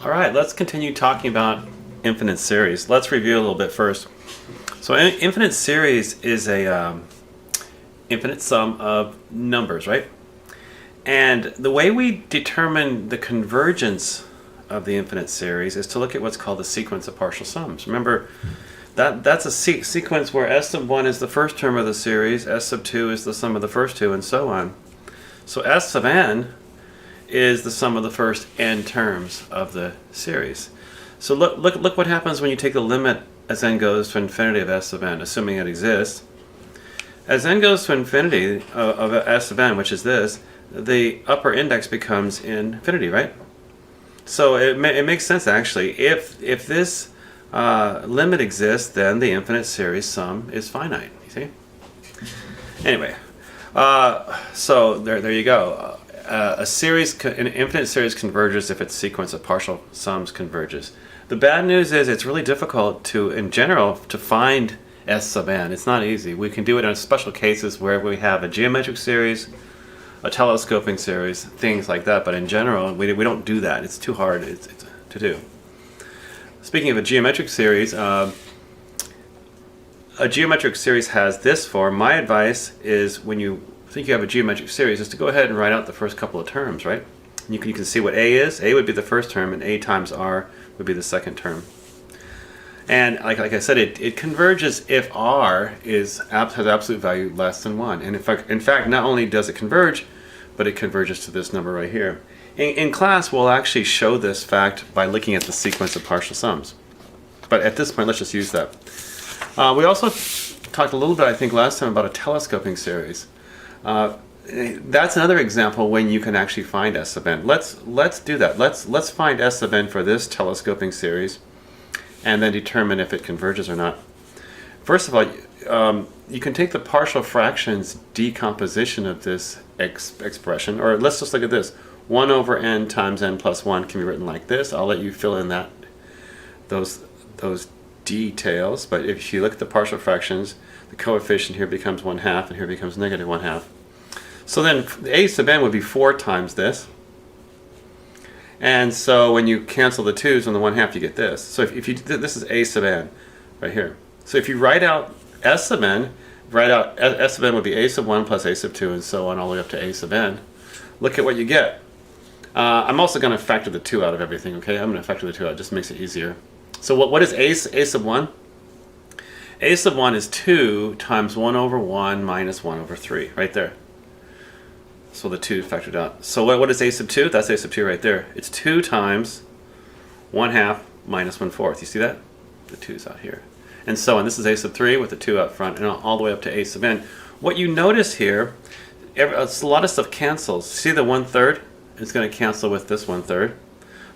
All right, let's continue talking about infinite series. Let's review a little bit first. So infinite series is a infinite sum of numbers, right? And the way we determine the convergence of the infinite series is to look at what's called the sequence of partial sums. Remember, that's a sequence where s sub 1 is the first term of the series, s sub 2 is the sum of the first two, and so on. So s sub n is the sum of the first n terms of the series. So look what happens when you take the limit as n goes to infinity of s sub n, assuming it exists. As n goes to infinity of s sub n, which is this, the upper index becomes infinity, right? So it makes sense actually. If this limit exists, then the infinite series sum is finite. You see? Anyway, so there you go. An infinite series converges if its sequence of partial sums converges. The bad news is it's really difficult in general, to find s sub n. It's not easy. We can do it in special cases where we have a geometric series, a telescoping series, things like that. But in general, we don't do that. It's too hard to do. Speaking of a geometric series has this form. My advice is when you think you have a geometric series is to go ahead and write out the first couple of terms, right? You can see what a is. A would be the first term, and a times r would be the second term. And like I said, it converges if r has absolute value less than 1. And in fact, not only does it converge, but it converges to this number right here. In class, we'll actually show this fact by looking at the sequence of partial sums. But at this point, let's just use that. We also talked a little bit, I think, last time about a telescoping series. That's another example when you can actually find s sub n. Let's do that. Let's find s sub n for this telescoping series, and then determine if it converges or not. First of all, you can take the partial fractions decomposition of this expression, or let's just look at this. 1 over n times n plus 1 can be written like this. I'll let you fill in those details, but if you look at the partial fractions, the coefficient here becomes 1/2 and here becomes negative 1/2. So then a sub n would be 4 times this. And so when you cancel the 2's on the 1/2, you get this. So if you this is a sub n right here. So if you write out s sub n, s sub n would be a sub 1 plus a sub 2 and so on all the way up to a sub n. Look at what you get. I'm also going to factor the 2 out of everything, okay? I'm going to factor the 2 out, just makes it easier. So what is a sub 1? A sub 1 is 2 times 1 over 1 minus 1 over 3, right there. So the 2 factored out. So what is a sub 2? That's a sub 2 right there. It's 2 times 1/2 minus 1/4. You see that? The 2's out here. And so on. This is a sub 3 with the 2 out front and all the way up to a sub n. What you notice here, a lot of stuff cancels. See the 1/3? It's going to cancel with this 1/3.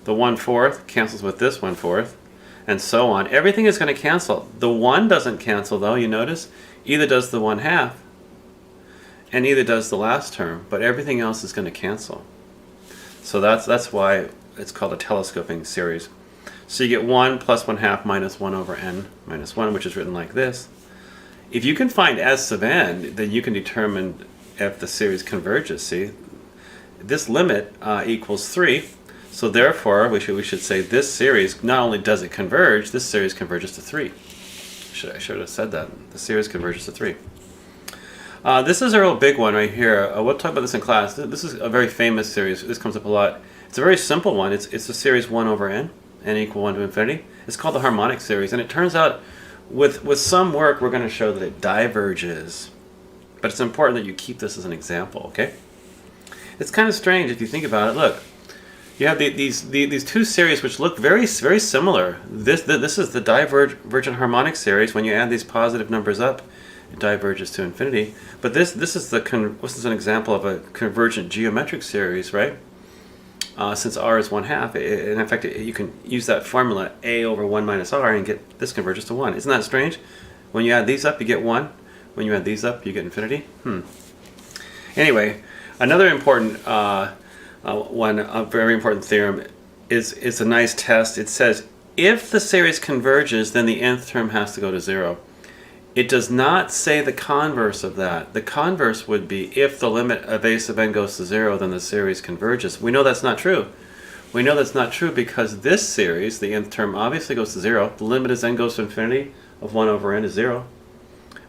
The 1/4 cancels with this 1/4. And so on. Everything is going to cancel. The 1 doesn't cancel though, you notice? Either does the 1/2 and either does the last term, but everything else is going to cancel. So that's why it's called a telescoping series. So you get 1 plus 1/2 minus 1 over n minus 1, which is written like this. If you can find s sub n, then you can determine if the series converges. See? This limit equals 3. So therefore, we should say this series, not only does it converge, this series converges to 3. I should have said that. The series converges to 3. This is a real big one right here. We'll talk about this in class. This is a very famous series. This comes up a lot. It's a very simple one. It's the series 1 over n equal 1 to infinity. It's called the harmonic series. And it turns out, with some work, we're going to show that it diverges. But it's important that you keep this as an example, okay? It's kind of strange if you think about it. Look. You have these two series which look very similar. This is the divergent harmonic series. When you add these positive numbers up, it diverges to infinity. But this is an example of a convergent geometric series, right? Since r is 1/2, and in fact you can use that formula a over 1 minus r and get this converges to 1. Isn't that strange? When you add these up, you get 1. When you add these up, you get infinity. Anyway, another important a very important theorem is a nice test. It says if the series converges, then the nth term has to go to 0. It does not say the converse of that. The converse would be if the limit of a sub n goes to 0, then the series converges. We know that's not true. We know that's not true because this series, the nth term, obviously goes to 0. The limit as n goes to infinity of 1 over n is 0.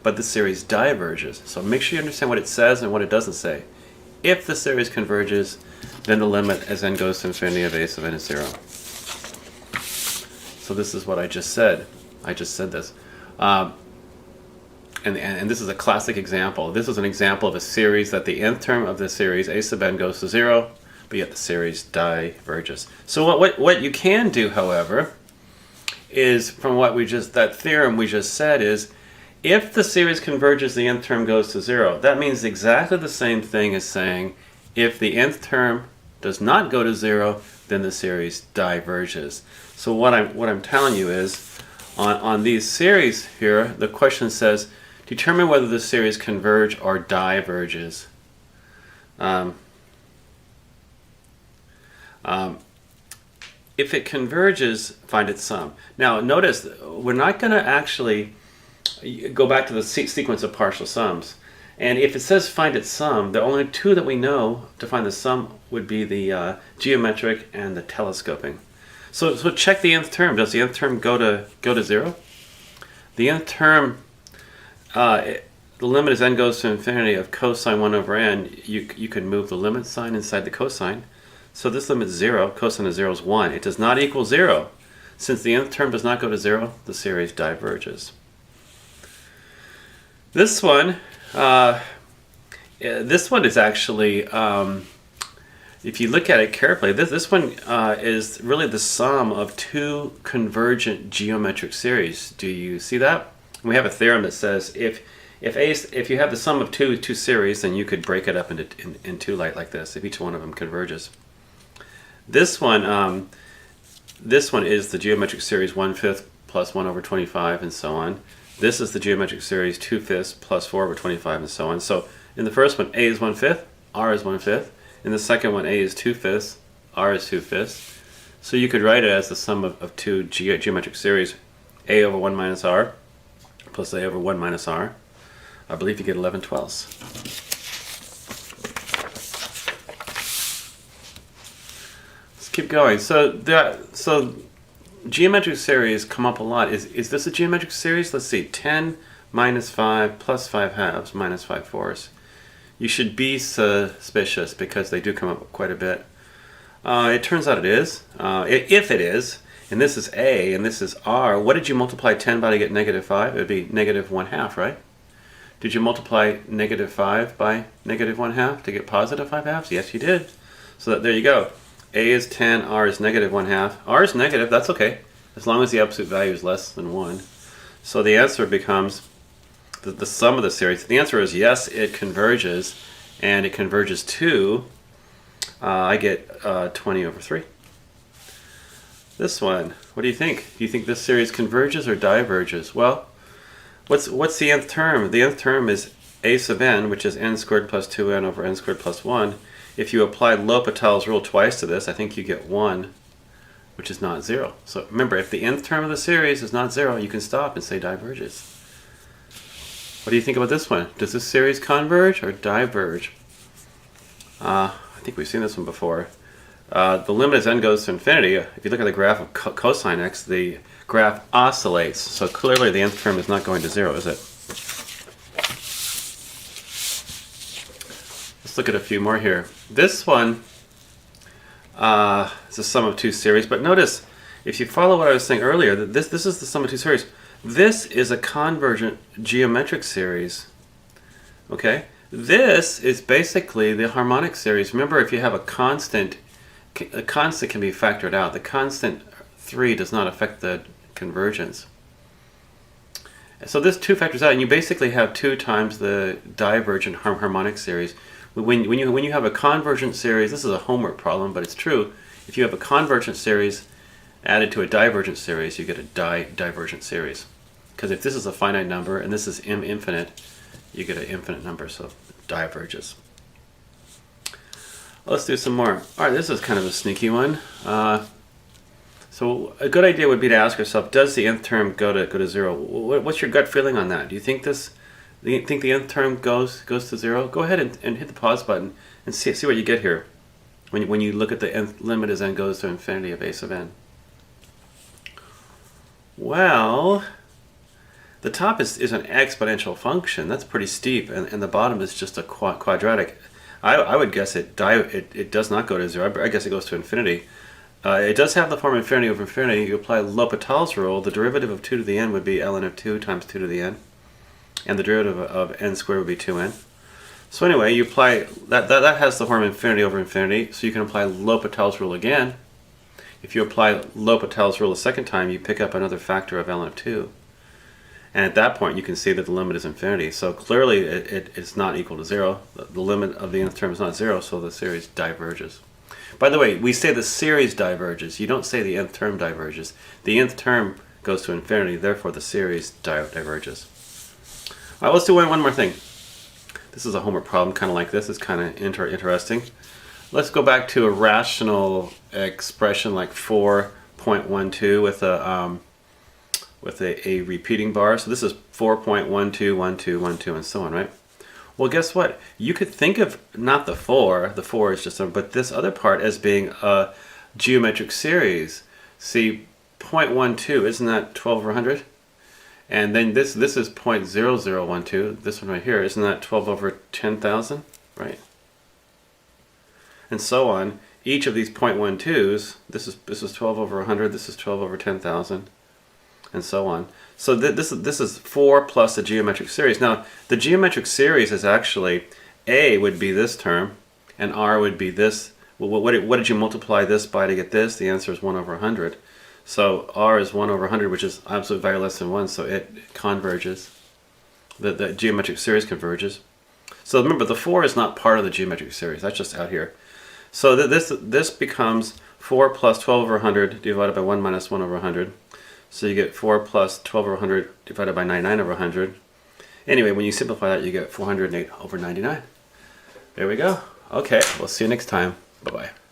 But this series diverges. So make sure you understand what it says and what it doesn't say. If the series converges, then the limit as n goes to infinity of a sub n is 0. So this is what I just said. I just said this. And this is a classic example. This is an example of a series that the nth term of the series, a sub n, goes to 0, but yet the series diverges. So what you can do, however, is from what that theorem we just said is, if the series converges, the nth term goes to 0. That means exactly the same thing as saying, if the nth term does not go to 0, then the series diverges. So what I'm telling you is, on these series here, the question says, determine whether the series converge or diverges. If it converges, find its sum. Now notice, we're not going to actually go back to the sequence of partial sums. And if it says find its sum, the only two that we know to find the sum would be the geometric and the telescoping. So check the nth term. Does the nth term go to 0? The nth term, the limit as n goes to infinity of cosine 1 over n, you can move the limit sign inside the cosine. So this limit is 0, cosine of 0 is 1. It does not equal 0. Since the nth term does not go to 0, the series diverges. This one is actually, if you look at it carefully, this one is really the sum of two convergent geometric series. Do you see that? We have a theorem that says if you have the sum of two series, then you could break it up in two like this if each one of them converges. This one is the geometric series 1/5 plus 1 over 25 and so on. This is the geometric series 2/5 plus 4 over 25 and so on. So in the first one, a is 1/5, r is 1/5. In the second one, a is 2/5, r is 2/5. So you could write it as the sum of two geometric series, a over 1 minus r plus a over 1 minus r. I believe you get 11/12. Let's keep going. So geometric series come up a lot. Is this a geometric series? Let's see. 10 minus 5 plus 5 halves minus 5 fourths. You should be suspicious because they do come up quite a bit. It turns out it is. If it is, and this is a and this is r, what did you multiply 10 by to get -5? It would be -1/2, right? Did you multiply -5 by -1/2 to get +5 halves? Yes, you did. So there you go. A is 10, r is -1/2. R is negative, that's okay, as long as the absolute value is less than 1. So the answer becomes the sum of the series. The answer is yes, it converges, and it converges to, I get 20/3. This one, what do you think? Do you think this series converges or diverges? Well, what's the nth term? The nth term is a sub n, which is n squared plus 2n over n squared plus 1. If you apply L'Hopital's rule twice to this, I think you get 1, which is not 0. So remember, if the nth term of the series is not 0, you can stop and say diverges. What do you think about this one? Does this series converge or diverge? I think we've seen this one before. The limit as n goes to infinity, if you look at the graph of cosine x, the graph oscillates. So clearly the nth term is not going to 0, is it? Let's look at a few more here. This one is the sum of two series, but notice, if you follow what I was saying earlier, that this is the sum of two series. This is a convergent geometric series. Okay? This is basically the harmonic series. Remember, if you have a constant can be factored out. The constant 3 does not affect the convergence. So this 2 factors out, and you basically have 2 times the divergent harmonic series. When you have a convergent series, this is a homework problem, but it's true. If you have a convergent series added to a divergent series, you get a divergent series. Because if this is a finite number and this is infinite, you get an infinite number, so it diverges. Let's do some more. All right, this is kind of a sneaky one. So a good idea would be to ask yourself, does the nth term go to 0? What's your gut feeling on that? Do you think the nth term goes to 0? Go ahead and hit the pause button and see what you get here. when you look at the nth limit as n goes to infinity of a sub n? Well, the top is an exponential function. That's pretty steep, and the bottom is just a quadratic. I would guess it does not go to 0. I guess it goes to infinity. It does have the form infinity over infinity. You apply L'Hopital's rule. The derivative of 2 to the n would be ln of 2 times 2 to the n. And the derivative of n squared would be 2n. So anyway, you apply, that has the form infinity over infinity, so you can apply L'Hopital's rule again. If you apply L'Hopital's rule a second time, you pick up another factor of ln of 2. And at that point, you can see that the limit is infinity. So clearly, it's not equal to 0. The limit of the nth term is not 0, so the series diverges. By the way, we say the series diverges. You don't say the nth term diverges. The nth term goes to infinity, therefore the series diverges. All right, let's do one more thing. This is a homework problem, kind of like this. It's kind of interesting. Let's go back to a rational expression like 4.12 with a repeating bar. So this is 4.121212 and so on, right? Well, guess what? You could think of not the 4 is just but this other part as being a geometric series. See, 0.12, isn't that 12 over 100? And then this is 0.0012, this one right here, isn't that 12 over 10,000, right? And so on. Each of these 0.12s, this is 12 over 100, this is 12 over 10,000, and so on. So this is 4 plus a geometric series. Now, the geometric series is actually, A would be this term, and R would be this. Well, what did you multiply this by to get this? The answer is 1 over 100. So R is 1 over 100, which is absolute value less than 1, so it converges. The geometric series converges. So remember, the 4 is not part of the geometric series. That's just out here. So this becomes 4 plus 12 over 100 divided by 1 minus 1 over 100. So you get 4 plus 12 over 100 divided by 99 over 100. Anyway, when you simplify that, you get 408 over 99. There we go. Okay, we'll see you next time. Bye-bye.